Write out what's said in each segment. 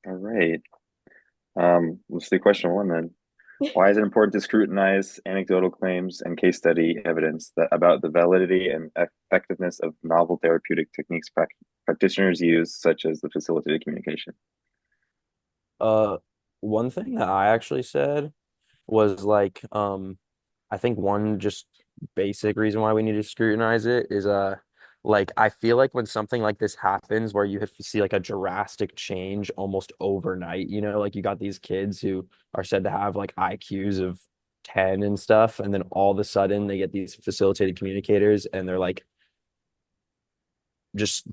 All right. Let's do question one then. Why is it important to scrutinize anecdotal claims and case study evidence about the validity and effectiveness of novel therapeutic techniques practitioners use, such as the facilitated communication? Uh, One thing that I actually said was like, I think one just basic reason why we need to scrutinize it is like I feel like when something like this happens where you have to see like a drastic change almost overnight, like you got these kids who are said to have like IQs of 10 and stuff, and then all of a sudden they get these facilitated communicators and they're like just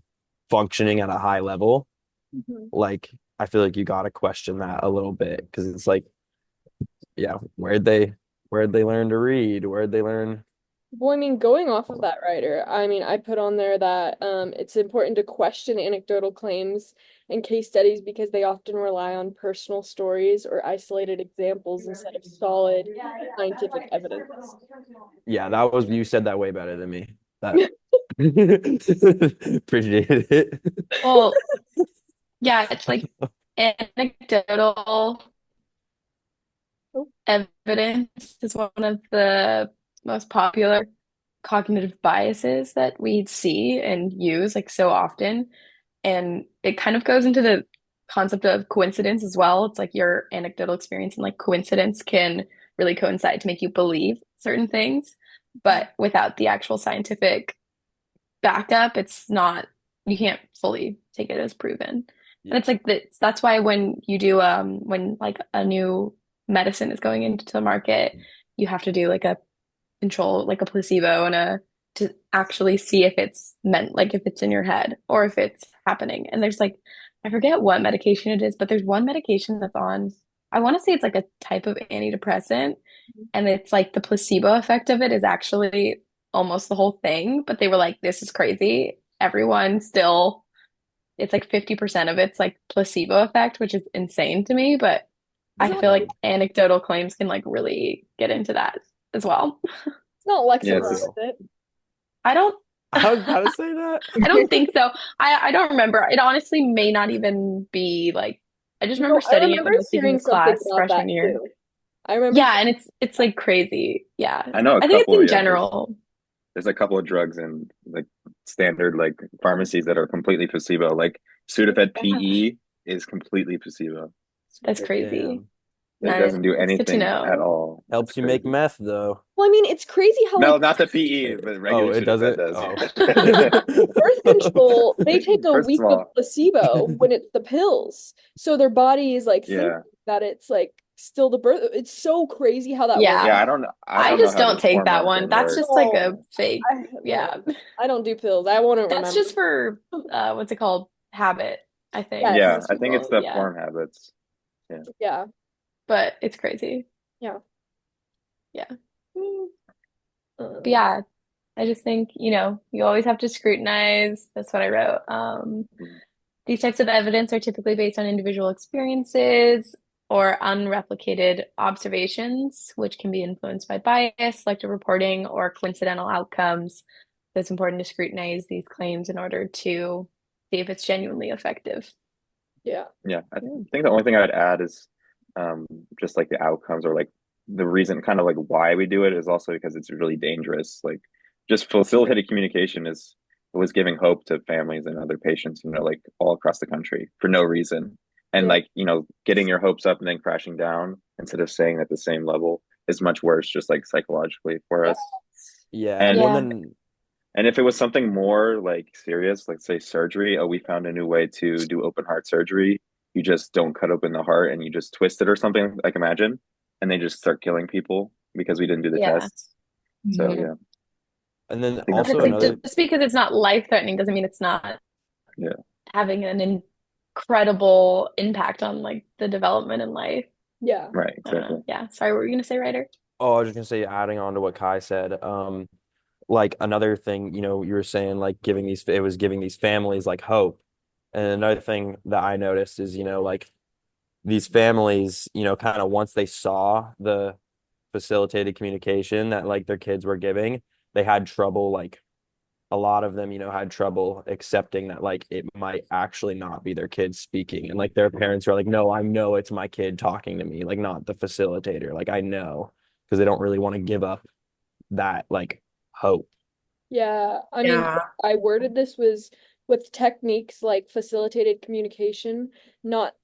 functioning at a high level. Mhm. Like I feel like you got to question that a little bit because it's like, yeah, where'd they learn to read? Where'd they learn? Well, I mean, going off of that, Ryder, I mean, I put on there that it's important to question anecdotal claims and case studies because they often rely on personal stories or isolated examples instead of solid scientific evidence. Yeah, that was you said that way better than me. That appreciated it. Well, yeah, it's like anecdotal Oh, evidence is one of the most popular cognitive biases that we see and use like so often. And it kind of goes into the concept of coincidence as well. It's like your anecdotal experience and like coincidence can really coincide to make you believe certain things, but without the actual scientific backup, it's not, you can't fully take it as proven. And Yeah. it's like that's why when you do when like a new medicine is going into the market, you have to do like a control, like a placebo and a to actually see if it's meant like if it's in your head or if it's happening. And there's like I forget what medication it is, but there's one medication that's on, I want to say it's like a type of antidepressant, and it's like the placebo effect of it is actually almost the whole thing, but they were like, this is crazy. Everyone still, it's like 50% of it's like placebo effect, which is insane to me, but it's I not feel like like anecdotal claims can like really get into that as well. it's not Yeah, Lexapro, it's is just it? I don't I was about to say that. I don't think so. I don't remember. It honestly may not even be like I just remember No, I studying it remember when I was taking hearing this something class about that freshman year. too. I remember Yeah, hearing, and it's like crazy. Yeah. I know a I think it's couple. in Yeah, there's general. there's a couple of drugs in like standard like pharmacies that are completely placebo. Like Sudafed Yeah, PE is completely placebo. that's crazy. Damn. It Nice. doesn't do It's good to anything at know. all. It's Helps you make crazy. meth though. well, I mean, it's crazy how No, like not the PE, but Oh, regular it does Sudafed it? does. Oh. birth control, they take a First week of of all, placebo when it's the pills. So their body is like thinking yeah, that it's like still the birth. It's so crazy how that works. yeah. Yeah. I I don't know just how don't the take that hormone one. thing That's works. just like No, a fake. no, Yeah. I don't do pills. I wouldn't That's remember. just for what's it called? Habit, I think. Yes. Yeah, Most I think it's people, the yeah. form habits. Yeah. Yeah. But it's crazy. Yeah. Yeah. Mm. But Um, yeah, I just think, you always have to scrutinize. That's what I wrote. These types of evidence are typically based on individual experiences or unreplicated observations, which can be influenced by bias, selective reporting, or coincidental outcomes. So it's important to scrutinize these claims in order to see if it's genuinely effective. yeah. Yeah, I think the only thing I'd add is um, just like the outcomes or like the reason kind of like why we do it is also because it's really dangerous. Like just facilitated communication is was giving hope to families and other patients, like all across the country for no reason. And Yeah. like, getting your hopes up and then crashing down instead of staying at the same level is much worse, just like psychologically for Yeah. us. Yeah. Well, And Yeah. then and if it was something more like serious, like say surgery, oh, we found a new way to do open heart surgery. You just don't cut open the heart and you just twist it or something, like imagine, and they just start killing people because we didn't do the Yeah. tests. So Mhm. yeah, and then I think that's And also it's like important another. too. just because it's not life-threatening doesn't mean it's not Yeah, having an incredible impact on like the development in life. Yeah. right, I don't know. exactly. Yeah. Sorry, what were you gonna say, Ryder? Oh, I was just gonna say, adding on to what Kai said, like another thing, you were saying like it was giving these families like hope. And another thing that I noticed is, like these families, kind of once they saw the facilitated communication that like their kids were giving, they had trouble like a lot of them, had trouble accepting that like it might actually not be their kid speaking. And like their parents are like, no, I know it's my kid talking to me, like not the facilitator. Like I know because they don't really want to give up that like hope. Yeah, I mean, Yeah. I worded this was with techniques like facilitated communication, not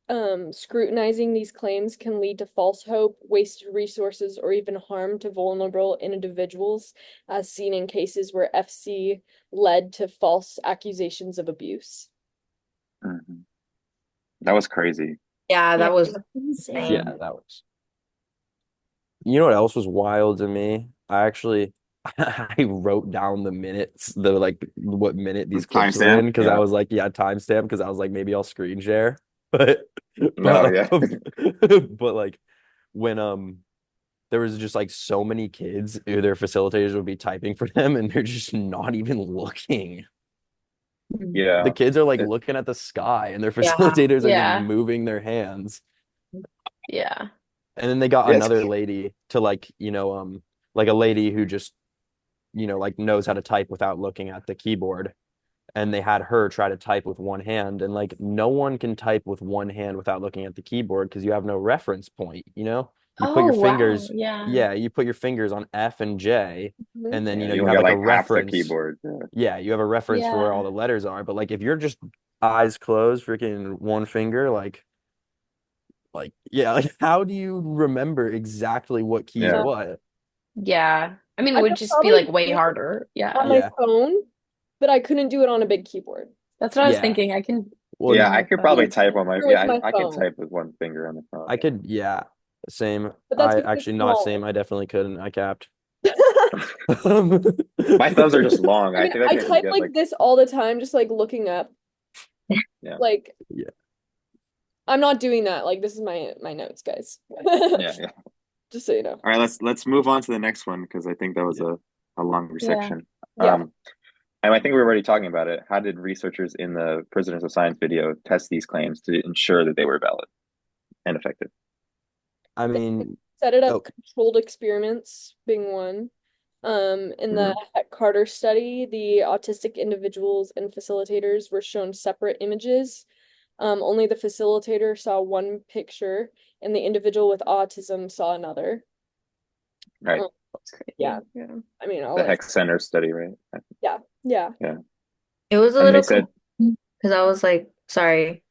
scrutinizing these claims can lead to false hope, wasted resources, or even harm to vulnerable individuals, as seen in cases where FC led to false accusations of abuse. Mhm. That was crazy. Yeah, Yeah, that was that's Yeah, insane. insane. that was. You know what else was wild to me? I actually I wrote down the minutes, the like what minute these clips were in Timestamp. because I Yeah. was like, yeah, timestamp because I was like maybe I'll screen share. But No. but Yeah. but like when there was just like so many kids, their facilitators would be typing for them and they're just not even looking. The Yeah. kids are like It, looking at the sky and their Yeah. facilitators are just Yeah. moving their hands. Yeah. And then they got yeah. It's another lady to like, like a lady who just, like knows how to type without looking at the keyboard. And they had her try to type with one hand. And like no one can type with one hand without looking at the keyboard because you have no reference point, you know? You put Oh, your wow. fingers, Yeah. yeah, you put your fingers on F and J, Mhm. and then yeah. You you only have got like a like half the reference. keyboard. Yeah. Yeah, you have a reference for where all Yeah. the letters are. But like if you're just eyes closed, freaking one finger, like yeah, like how do you remember exactly what key's Yeah. Yeah. what? Yeah. I mean, it I would could just be probably like way do it harder. on Yeah. my Yeah. phone, but I couldn't do it on a big keyboard. That's what I was Yeah. thinking. I can do it Well, Yeah. on I my could probably phone. type on my. With Yeah. my I could phone, type with one finger on the phone. I could, yeah, same. but that's I because it's actually not small. same. I definitely couldn't. I capped. My thumbs are just long. I I mean, think I I can type get like like. this all the time, just like looking up. Yeah. Like Yeah. I'm not doing that. Like this is my notes, guys. Yeah. Yeah. Just so you know. All right. Let's move on to the next one because I think that was Yeah. a longer Yeah. section. Yeah. And I think we were already talking about it. How did researchers in the Prisoners of Science video test these claims to ensure that they were valid and effective? I They mean, set it up oh, controlled experiments being one. In the Hmm. Carter study, the autistic individuals and facilitators were shown separate images. Only the facilitator saw one picture, and the individual with autism saw another. Right. Um, It's yeah, crazy. Yeah. I mean, I'll The let. Hex Center study, right? Yeah, yeah. Yeah. It was a And they little said, confusing because I was like, sorry.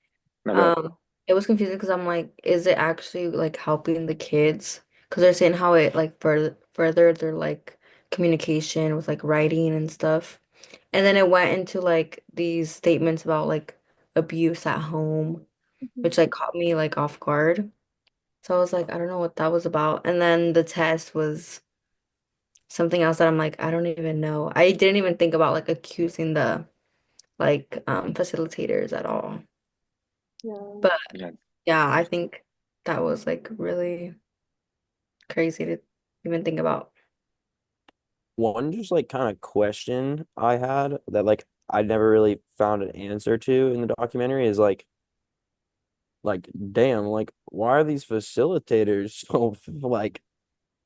no, go ahead. It was confusing because I'm like, is it actually like helping the kids? Because they're saying how it like furthered their like communication with like writing and stuff. And then it went into like these statements about like abuse at home, which like caught me like off guard. So I was like, I don't know what that was about. And then the test was something else that I'm like, I don't even know. I didn't even think about like accusing the like facilitators at all. Yeah. But Yeah. yeah, I think that was like really crazy to even think about. one just like kind of question I had that like I never really found an answer to in the documentary is like damn, like why are these facilitators so like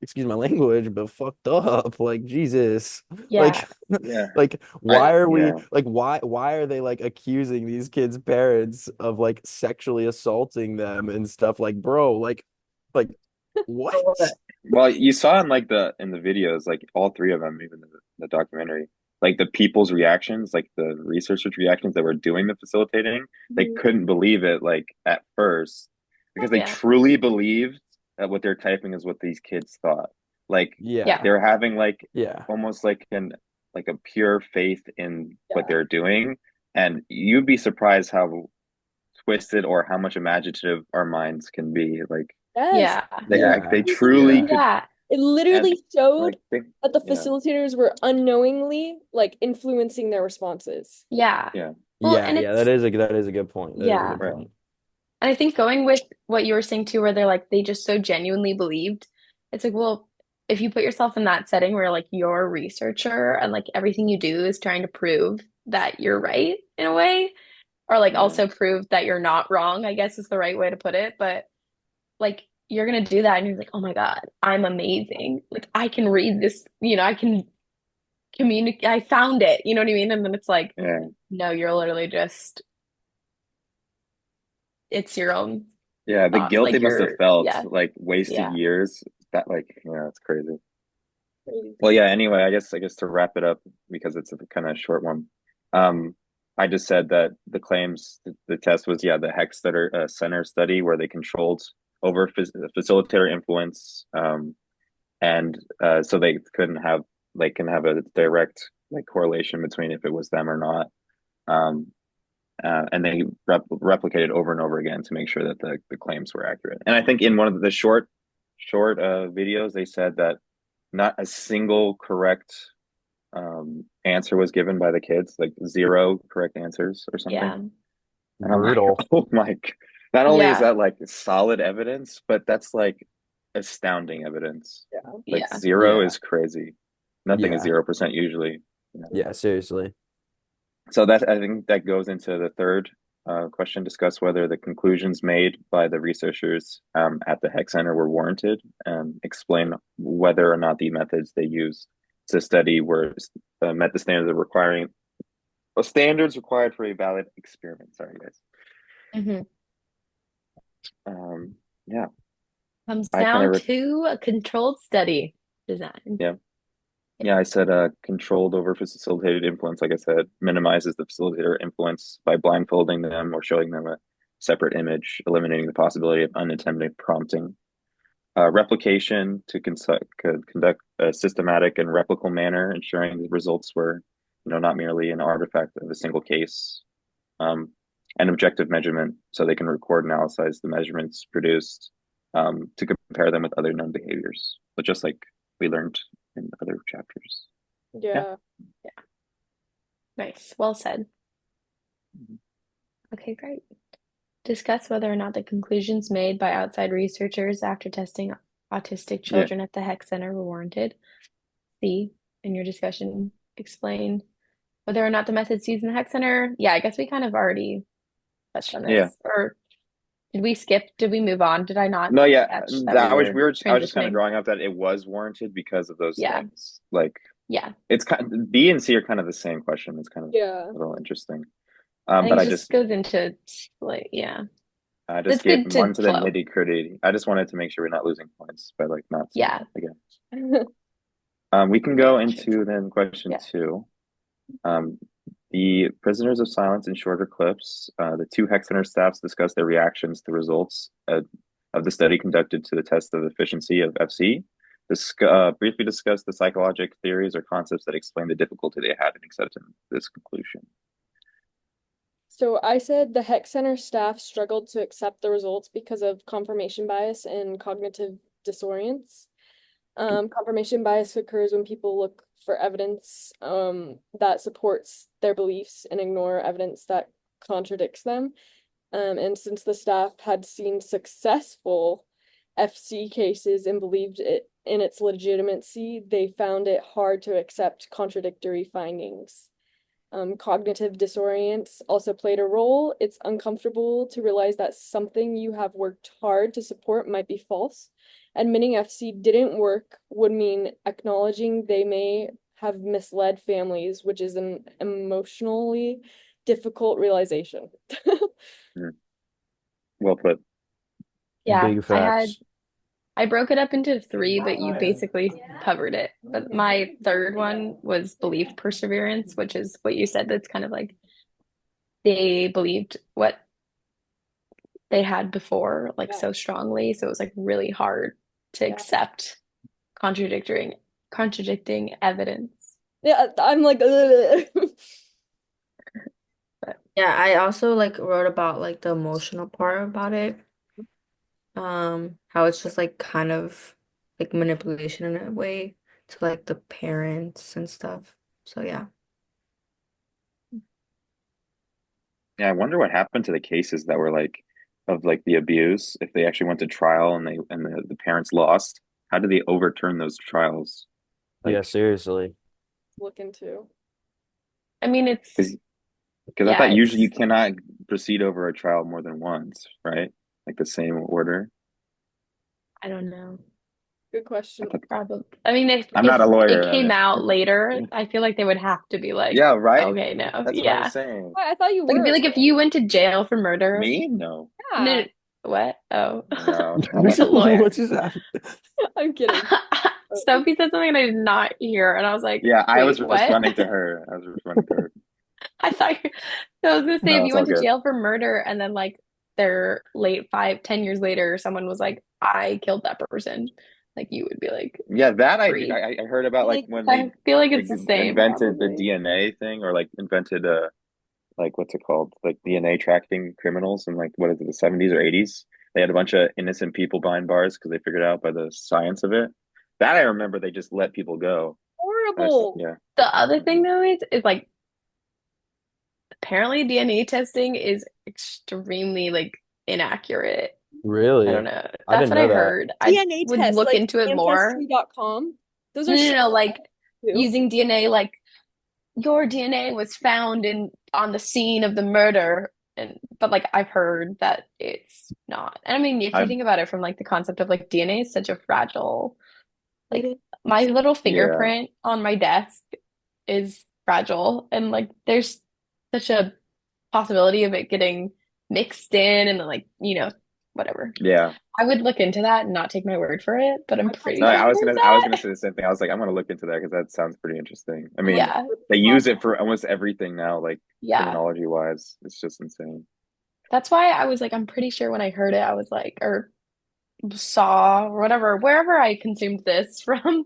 excuse my language, but fucked up. Like Jesus. Yeah. Like Yeah. like why are we Yeah. like why are they like accusing these kids' parents of like sexually assaulting them and stuff like bro, like what? For what? Well, you saw in the videos, like all three of them, even the documentary, like the people's reactions, like the researchers' reactions that were doing the facilitating, they Mhm. couldn't believe it like at first because they Yeah. truly believed that what they're typing is what these kids thought. Like Yeah. Yeah. they're having like Yeah. almost like a pure faith in what Yeah. they're doing, and you'd be surprised how twisted or how much imaginative our minds can be. Like Yes. Yeah. Yeah. they truly Yeah. could Yeah. It and literally showed like think that the yeah facilitators were unknowingly like influencing their responses. Yeah. yeah Well, Yeah. and Yeah. it's That is a good point. That is a yeah. good right point. And I think going with what you were saying too, where they're like they just so genuinely believed, it's like, well, if you put yourself in that setting where like you're a researcher and like everything you do is trying to prove that you're right in a way, or like yeah also prove that you're not wrong, I guess is the right way to put it. But like you're gonna do that and you're like, oh my God, I'm amazing. Like I can read this, I can communicate. I found it. You know what I mean? And then it's like, Yeah. no, you're literally just it's your own Yeah, the thought. guilt they Like must have you're, felt, yeah, like wasted yeah. years. That like, yeah, it's crazy. Well, Crazy. yeah, anyway, I guess to wrap it up because it's a kind of short one. Um, I just said that the claims the test was yeah, the hex center study where they controlled over facilitator influence and so they couldn't have like can have a direct like correlation between if it was them or not. Um, and they replicated over and over again to make sure that the claims were accurate. And I think in one of the short videos, they said that not a single correct answer was given by the kids, like zero correct answers or something. Yeah. And I'm like, Brutal. oh my, not only is Yeah. that like solid evidence, but that's like astounding evidence. Yeah. Like Yeah. zero Yeah. is crazy. Nothing is Yeah. 0% usually. Yeah. Yeah, seriously. So that I think that goes into the third question, discuss whether the conclusions made by the researchers at the Heck Center were warranted, and explain whether or not the methods they used to study were met the standards of requiring standards required for a valid experiment. Sorry, guys. Hmm. Yeah, Comes I kind down of to a controlled study design. yeah. Yeah, I said controlled over facilitated influence, like I said, minimizes the facilitator influence by blindfolding them or showing them a separate image, eliminating the possibility of unintended prompting. Replication to conduct a systematic and replicable manner, ensuring the results were, not merely an artifact of a single case. Um, and objective measurement, so they can record and analyze the measurements produced to compare them with other known behaviors. But just like we learned in other chapters. Yeah. Yeah. Nice. Well said. Okay, great. Discuss whether or not the conclusions made by outside researchers after testing autistic Yeah. children at the Heck Center were warranted. C, in your discussion, explain whether or not the methods used in the Heck Center. Yeah, I guess we kind of already touched on Yeah. this. Or did we skip? Did we move on? Did I not No, yeah. catch that we That was were I was just kind of transitioning? drawing up that it was warranted because of those Yeah, things. Like yeah. it's kind of, B and C are kind of the same question. It's kind of Yeah. a little interesting. I think But it just goes into like, yeah. I just It's gave good to one to the flow. nitty gritty. I just wanted to make sure we're not losing points by like not saying Yeah. it again. We can go into then question Yeah. two. The prisoners of silence in shorter clips. The two Hex Center staffs discuss their reactions to results of the study conducted to the test of efficiency of FC. Briefly discuss the psychological theories or concepts that explain the difficulty they had in accepting this conclusion. So I said the Heck Center staff struggled to accept the results because of confirmation bias and cognitive disorients. Confirmation bias occurs when people look for evidence that supports their beliefs and ignore evidence that contradicts them. And since the staff had seen successful FC cases and believed it in its legitimacy, they found it hard to accept contradictory findings. Cognitive disorients also played a role. It's uncomfortable to realize that something you have worked hard to support might be false. Admitting FC didn't work would mean acknowledging they may have misled families, which is an emotionally difficult realization. Well put. Yeah, Big facts. I broke it up into three, but you basically covered it. But my third one was belief perseverance, which is what you said. That's kind of like they believed what they had before, like so strongly. So it was like really hard to Yeah. accept contradicting evidence. Yeah, I'm like, But Yeah, I also like wrote about like the emotional part about it. How it's just like kind of like manipulation in a way to like the parents and stuff. So yeah. Yeah, I wonder what happened to the cases that were like of like the abuse, if they actually went to trial and the parents lost. How did they overturn those trials? Yeah, Like, seriously. look into. I mean, because I yeah, thought usually you it's cannot proceed over a trial more than once, right? Like the same order. I don't know. Good question. Probably. I mean, I'm if not a it lawyer. came out later, I feel like they would have to be like, Yeah, right? okay, no, That's what I was yeah. saying. I thought you Like, I were feel a like if lawyer. you went to jail for murder, Me? No. no, Yeah, what? Oh, No. he's a lawyer. What just happened? I'm kidding. Sophie said something and I did not hear, and I was like, Yeah, I wait, was what? responding to her. I was responding to her. I thought so I was gonna say if No, you it's all went to good. jail for murder and then like they're late 5, 10 years later, someone was like, I killed that person, like you would be like Yeah, that I do. free. I heard about like when I they feel like like it's the same, invented the probably. DNA thing or like invented like what's it called? Like DNA tracking criminals in like what is it, the 70s or 80s? They had a bunch of innocent people behind bars because they figured out by the science of it. That I remember they just let people go. Horrible. Yeah. The other thing though is like apparently DNA testing is extremely like inaccurate. I don't Really? know. I That's didn't what know I that. heard. I DNA would tests look like into it more. ancestry.com. Those No, are no, shit no, like too. using DNA, like your DNA was found in on the scene of the murder, and but like I've heard that it's not. And I mean, if you I think about it from like the concept of like DNA is such a fragile, It like is. my little yeah. fingerprint on my desk is fragile, and like there's such a possibility of it getting mixed in and then like, whatever. Yeah. I would look into that and not take my word for it, but I'm No, pretty sure I was that. gonna say the same thing. I was like, I'm gonna look into that because that sounds pretty interesting. I mean, Yeah, they use it for almost everything now, like yeah. criminology wise. It's just insane. That's why I was like, I'm pretty sure when I heard it, I was like, or saw or whatever, wherever I consumed this from,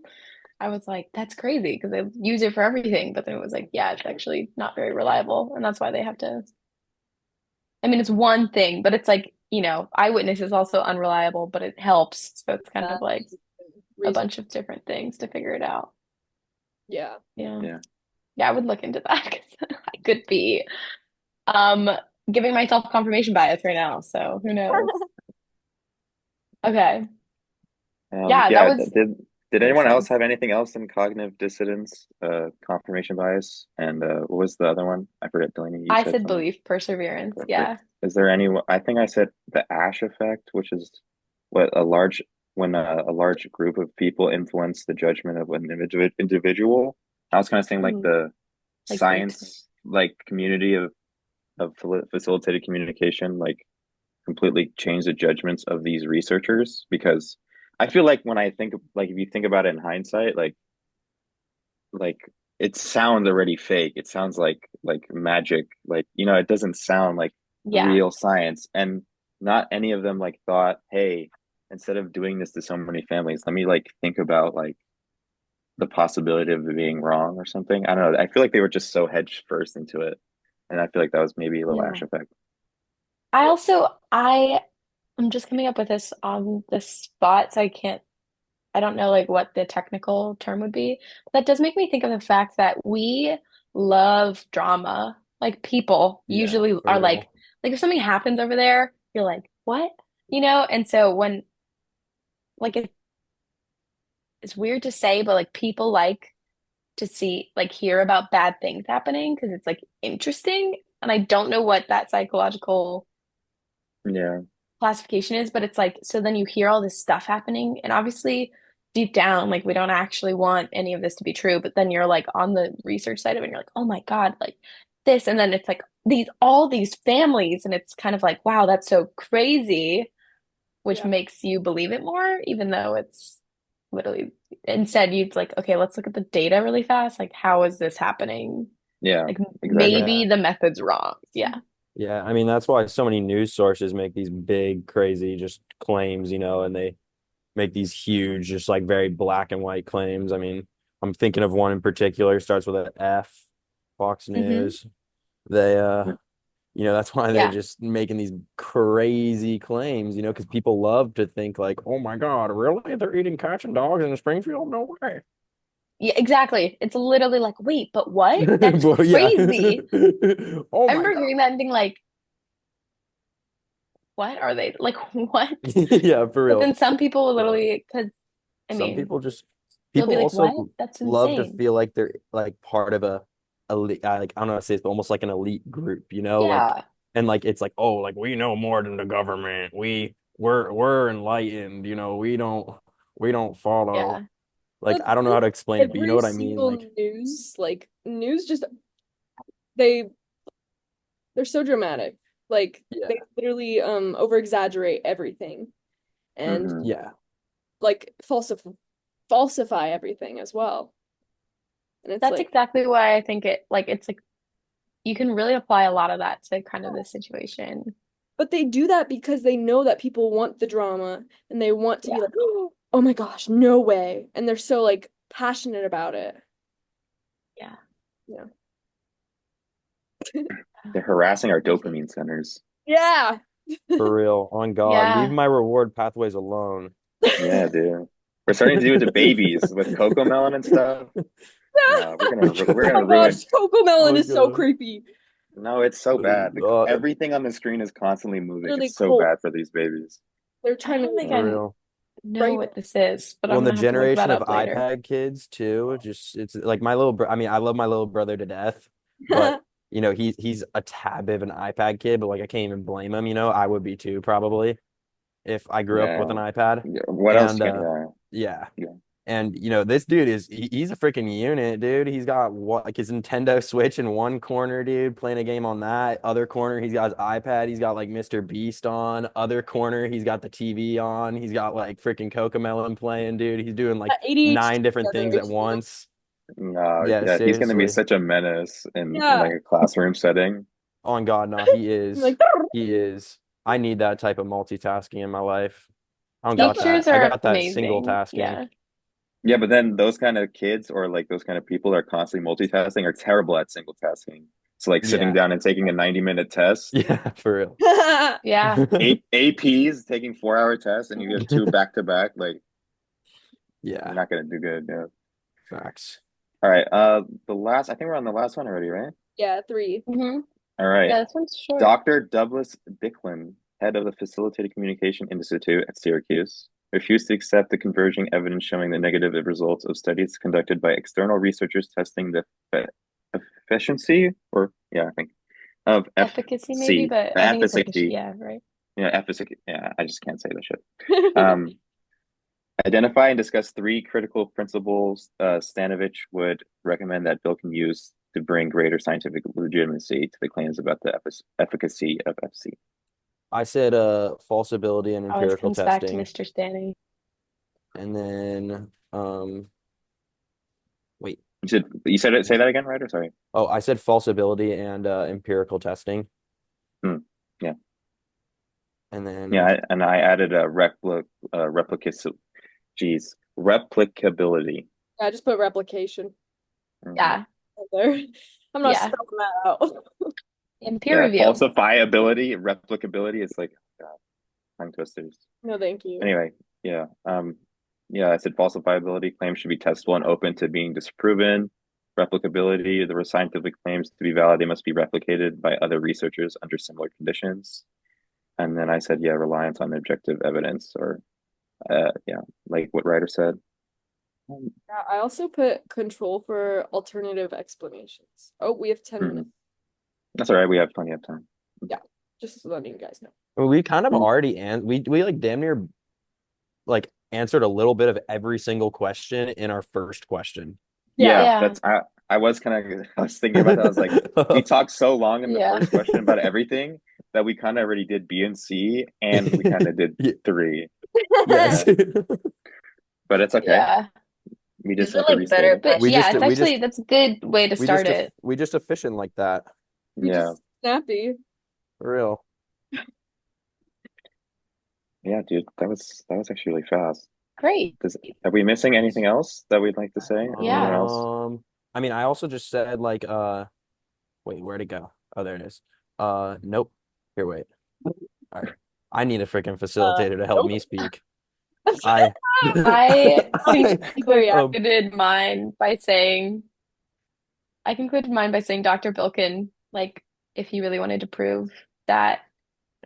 I was like, that's crazy because they use it for everything. But then it was like, yeah, it's actually not very reliable. And that's why they have to, I mean, it's one thing, but it's like, eyewitness is also unreliable, but it helps. So it's kind of like a Reason. bunch of different things to figure it out. Yeah. Yeah. Yeah. Yeah, I would look into that because I could be um giving myself confirmation bias right now. So who knows? Okay. Yeah, that Yeah, was did makes anyone else sense. have anything else in cognitive dissonance, confirmation bias, and what was the other one? I forget, Delaney, you I said said something. belief, perseverance. Perfect. Yeah. Is there any, I think I said the Ash effect, which is what when a large group of people influence the judgment of an individual. I was kind of saying like Mhm. the Like groups. science, like community of facilitated communication, like completely change the judgments of these researchers because I feel like when I think like if you think about it in hindsight, like it sounds already fake. It sounds like magic. Like, it doesn't sound like Yeah. real science. And not any of them like thought, hey, instead of doing this to so many families, let me like think about like the possibility of it being wrong or something. I don't know. I feel like they were just so hedged first into it. And I feel like that was maybe a little Yeah. Ash effect. I also I'm just coming up with this on the spot, so I don't know like what the technical term would be. But that does make me think of the fact that we love drama. Like people Yeah, usually for are real. like if something happens over there, you're like, what? And so when like it's weird to say, but like people like to see like hear about bad things happening because it's like interesting. And I don't know what that psychological Yeah. classification is, but it's like, so then you hear all this stuff happening, and obviously deep down, like we don't actually want any of this to be true, but then you're like on the research side of it, and you're like, oh my God, like this, and then it's like all these families, and it's kind of like, wow, that's so crazy, which Yeah. makes you believe it more, even though it's literally instead you'd like, okay, let's look at the data really fast. Like, how is this happening? Yeah, Like exactly. maybe Yeah. the method's wrong. Yeah. Yeah, I mean that's why so many news sources make these big, crazy just claims, and they make these huge, just like very black and white claims. I mean, I'm thinking of one in particular, starts with an F, Fox Hmm. News. They that's why they're Yeah. just making these crazy claims, because people love to think like, oh my God, really? They're eating cats and dogs in Springfield? No way. Yeah, exactly. It's literally like, wait, but what? That's But yeah. crazy. Oh I my remember God. hearing that and being like, what are they? Like, what? Yeah, for But real. then some people will Uh, literally, because I some mean, people just they'll people be like, what? also That's love to insane. feel like they're like part of a elite, like I don't know how to say this, but almost like an elite group, like Yeah. and like it's like, oh, like we know more than the government. We're enlightened, we don't We don't follow. Yeah. Like, That's I don't know how to explain it, but you know every what I mean? single Like, news, like news just they they're so dramatic. Like yeah, they literally over exaggerate everything and Hmm. yeah, like falsify everything as well. And it's That's like, exactly why I think it's like you can really apply a lot of that to kind of this situation. but they do that because they know that people want the drama and they want to be Yeah. like, oh my gosh, no way. And they're so like passionate about it. Yeah. Yeah. They're harassing our Crazy. dopamine centers. Yeah. for real. On God, leave Yeah. my reward pathways alone. Yeah, dude. We're starting to do it to babies with cocoa melon and stuff. No, we're gonna Oh gosh, ruin. Coco Melon Oh is so God. creepy. No, it's so bad. Uh, Everything on the screen is constantly moving. Literally It's so cold. bad for these babies. They're I trying don't think to for I real. know right. what this is, but Well, I'm and the gonna have to look that generation of up later. iPad kids too, just it's like my little bro. I mean, I love my little brother to death, but he's a tad bit of an iPad kid, but like I can't even blame him. I would be too probably if I grew up with Yeah. an iPad. Yeah, what else And can? Yeah. yeah. Yeah. And this dude he's a freaking unit, dude. He's got what like his Nintendo Switch in one corner, dude, playing a game on that. Other corner, he's got his iPad. He's got like Mr. Beast on. Other corner, he's got the TV on. He's got like freaking Cocomelon playing, dude. He's doing like ADHD 9 different things at generation. once. No, Yeah, yeah, he's gonna be seriously. such a menace in like Yeah. a classroom setting. On God, no, he I'm is. like, He is. I need that type of multitasking in my life. I don't got that's that. Teachers I are got that single amazing. tasking. Yeah. Yeah, but then those kind of kids or like those kind of people are constantly multitasking are terrible at single tasking. So like sitting Yeah. down and taking a 90-minute test, Yeah, for Yeah. real. APs taking 4-hour tests, and you get two back to back. Like you're Yeah, not gonna do good. Yeah. facts. All right. The last. I think we're on the last one already, right? yeah, 3. Hmm. All right. Yeah, this one's short. Dr. Douglas Dicklin, head of the Facilitated Communication Institute at Syracuse, refused to accept the converging evidence showing the negative results of studies conducted by external researchers testing the efficiency, or yeah, I think, of Efficacy maybe, FC, but I think it's efficient. efficacy, Yeah, right. yeah, efficacy, yeah, I just can't say that shit. Um, Identify and discuss three critical principles Stanovich would recommend that Bill can use to bring greater scientific legitimacy to the claims about the efficacy of FC. I said falsibility and Always empirical comes back to testing. Mr. Stanley. And then wait. You said it. Say that again, Ryder. Sorry. Oh, I said falsibility and empirical testing. Hmm. Yeah. And then Yeah. And I added a geez, replicability. I just put replication Mhm. Yeah. there. I'm not Yeah. spelling that out. And peer Yeah. review. Falsifiability, replicability. It's like tongue twisters. No, thank you. Anyway, yeah. Yeah, I said falsifiability claims should be testable and open to being disproven. Replicability, the scientific claims to be valid, they must be replicated by other researchers under similar conditions. And then I said, yeah, reliance on objective evidence, or yeah, like what Ryder said. Yeah, I also put control for alternative explanations. Oh, we have 10 Mhm. minutes. That's all right. We have plenty of time. Yeah, just letting you guys know. we kind of Mm. already we like damn near like answered a little bit of every single question in our first question. Yeah, Yeah. that's I was kind of I was thinking about that. I was like, we talked so long in the Yeah. first question about everything that we kind of already did B and C, and we kind of did Yeah. 3. Yes. But it's okay. Yeah. We Is just it have to like restate better it. But We yeah, just it's we actually just that's a good way to we start just it. we just efficient like that. We Yeah, just snappy. For real. yeah, dude, that was actually really fast. Great. Are we missing anything else that we'd like to say? Anyone Yeah. else? I mean, I also just said like wait, where'd it go? Oh, there it is. Nope. Here, wait. All right. I need a freaking facilitator to help Nope. me speak. I I I Very concluded mine by saying Dr. Bilkin, like, if he really wanted to prove that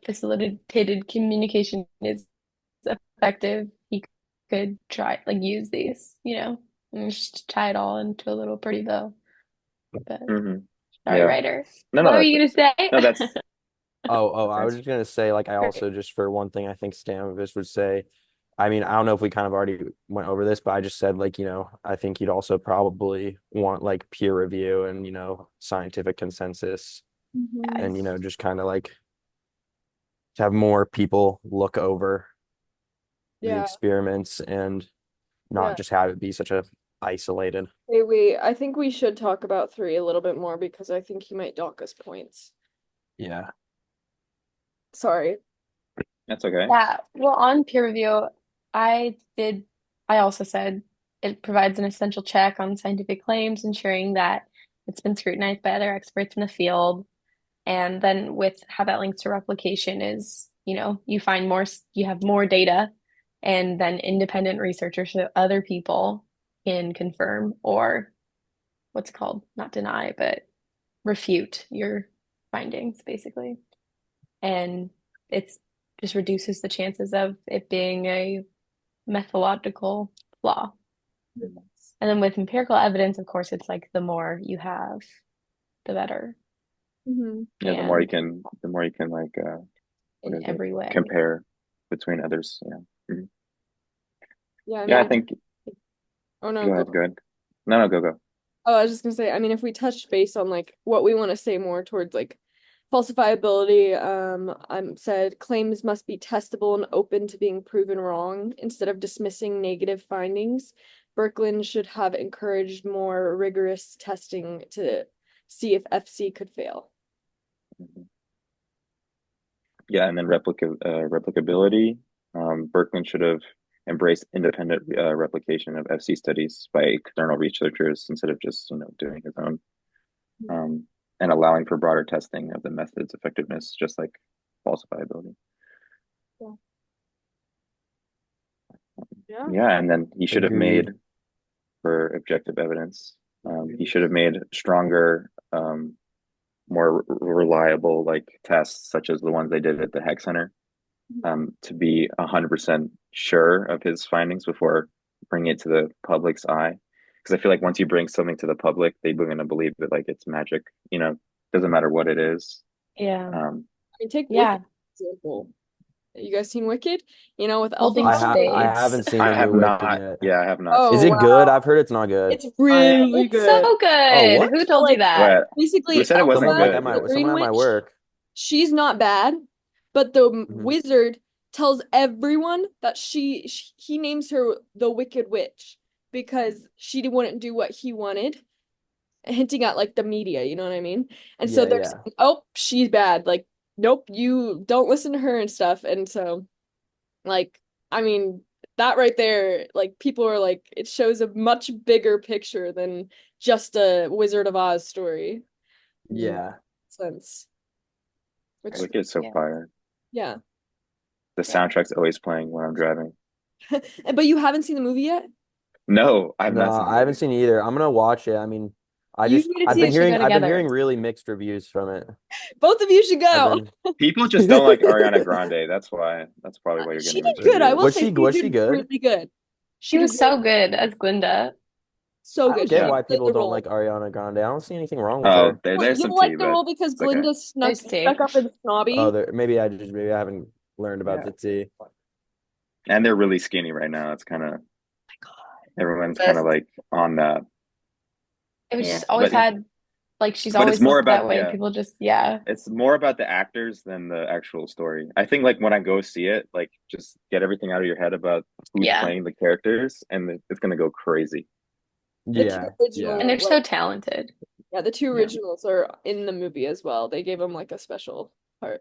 facilitated communication is effective, he could try like use these, and just tie it all into a little pretty bow. But Hmm. sorry, Yeah. Ryder. No, What no, were you gonna say? no, that's I was that's just gonna say, like, I Great. also just for one thing, I think Stamovich would say, I mean, I don't know if we kind of already went over this, but I just said like, I think you'd also probably want like peer review and, scientific consensus Mhm. and, just kind of like to have more people look over the Yeah, experiments and not yeah. just have it be such a isolated. Wait, I think we should talk about three a little bit more because I think he might dock us points. Yeah. Sorry. That's okay. Yeah, well, on peer review, I did, I also said it provides an essential check on scientific claims, ensuring that it's been scrutinized by other experts in the field. And then with how that links to replication is, you find more, you have more data, and then independent researchers, so other people can confirm or what's it called, not deny, but refute your findings, basically. And it's just reduces the chances of it being a methodological flaw. And then with empirical evidence, of course, it's like the more you have, the better. Hmm. Yeah, And the more you can like what in is it? every way. Compare between others. Yeah. Mhm. Yeah, I Yeah, I mean, think oh no, go go. ahead, go ahead. No, no, go, go. Oh, I was just gonna say, I mean, if we touched base on like what we want to say more towards like falsifiability, I said claims must be testable and open to being proven wrong instead of dismissing negative findings. Birkeland should have encouraged more rigorous testing to see if FC could fail. Mhm. Yeah, and then replicability. Berkman should have embraced independent replication of FC studies by external researchers instead of just doing his own, um, and allowing for broader testing of the method's effectiveness, just like falsifiability. Yeah. Yeah. Yeah, and then he should have made Agreed. for objective evidence. He should have made stronger, more reliable like tests, such as the ones they did at the Heck Center, to be 100% sure of his findings before bringing it to the public's eye. Because I feel like once you bring something to the public, they're going to believe that like it's magic. Doesn't matter what it is. Yeah. Um, I mean, take Wicked Yeah. for example. You guys seen Wicked? With Holding I Alphabet. spades. haven't seen I the have new Wicked not. yet. Yeah, I have not Oh Is seen it it. good? wow. I've heard it's not good. It's really It's good. so Oh, good. what? Who So told you like that? What? Who basically said it wasn't Someone like Elsa, at good? the my Green someone at my Witch, work. she's not bad, but the Hmm. wizard tells everyone that he names her the Wicked Witch because she wouldn't do what he wanted, hinting at like the media, you know what I mean? And so Yeah, they're yeah. saying, "Oh, she's bad. Like, nope, you don't listen to her and stuff." And so like, I mean, that right there, like people are like, it shows a much bigger picture than just a Wizard of Oz story. In that Yeah. sense. Which, Wicked is so Yeah. fire. yeah. The Yeah. soundtrack's always playing when I'm driving. But you haven't seen the movie yet? No, I've No, not seen the I haven't movie. seen it either. I'm gonna watch it. I mean, You need to I've see been We it. should go hearing together. really mixed reviews from it. Both of you should I've go. been People just don't like Ariana Grande. That's why. That's probably why you're She getting did mixed good. I reviews. will say she was she did good? really good. She She did was really so good as Glinda. so I don't good. She get Yeah. why played people the don't role. like Ariana Grande. I don't see anything wrong with Oh, her. there's You some don't like tea, the but role because it's okay. Glinda There's tea. stuck up and Oh, snobby. maybe I haven't learned about Yeah. the tea. And they're really skinny right now. It's kind of everyone's kind That's of like on that. It was yeah. just always But had like she's but it's always more looked about that way. yeah, People just yeah. it's more about the actors than the actual story. I think like when I go see it, like just get everything out of your head about who's Yeah. playing the characters, and it's gonna go crazy. The two Yeah, yeah. And they're original, so talented. yeah, the two Yeah. originals are in the movie as well. They gave them like a special part.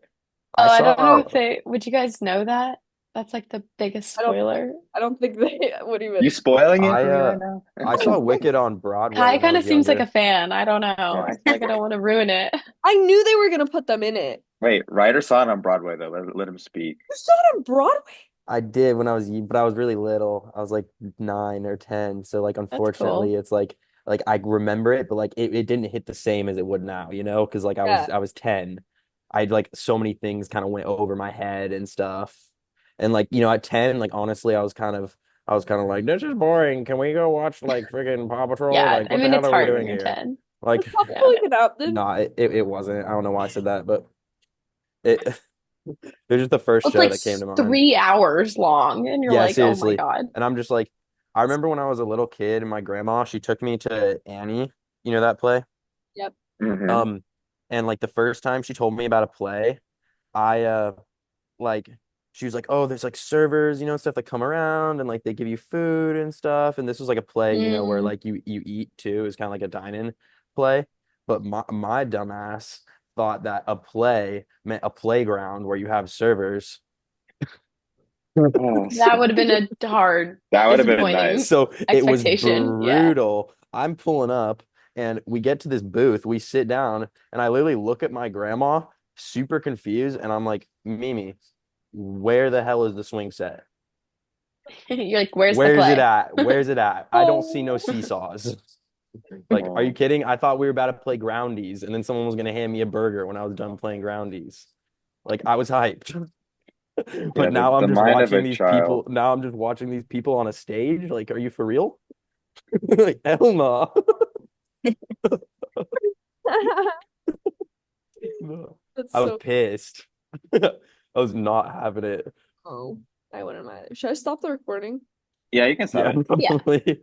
I Oh, I don't know saw if they would you guys know that? That's like the biggest I don't, spoiler. I don't think they would You even. spoiling it I for me right now? I saw Wicked on Broadway Kai when I kind of was seems like a younger. fan. I don't know. I Yeah. feel like I don't want to ruin it. I knew they were gonna put them in it. Wait, Ryder saw it on Broadway though. Let him speak. You saw it on Broadway? I did when but I was really little. I was like 9 or 10. So like That's unfortunately cool. it's like I remember it, but like it didn't hit the same as it would now, because like Yeah. I was 10. I'd like so many things kind of went over my head and stuff. And like, at 10, like honestly, I was kind of like, this is boring. Can we go watch like friggin' Paw Patrol? Yeah, Like, I what the mean hell it's are we hard when doing you're here? 10. Was Like, Yeah. probably adopted. no, it wasn't. I don't know why I said that, but it It was just the first It's show like that came to mind. 3 hours long, and you're Yeah, like, oh my seriously. God. And I'm just like, I remember when I was a little kid and my grandma, she took me to Annie. You know that play? Yep. Hmm. Um, and like the first time she told me about a play, I like she was like, "Oh, there's like servers, stuff that come around and like they give you food and stuff." And this was like a play, where Mm. like you eat too. It's kind of like a dine-in play. But my dumbass thought that a play meant a playground where you have servers. Oh, That would have been a hard, that would have been disappointing nice. So it was expectation. Yeah. brutal. I'm pulling up and we get to this booth, we sit down, and I literally look at my grandma, super confused, and I'm like, Mimi, where the hell is the swing set? You're like, where's the Where's it play? at? Where's it at? I don't see no Oh. seesaws. Like, are you Oh, kidding? I thought we were about to play groundies, and then someone was gonna hand me a burger when I was done playing groundies. Like, I was hyped. yeah, But now the I'm just mind of watching a these people. child. Now I'm just watching these people on a stage. Like, are you for real? Like, hell no. No. That's I was so. pissed. I was not having it. Oh, I wouldn't mind. Should I stop the recording? Yeah, you can stop Yeah, it. Yeah. probably.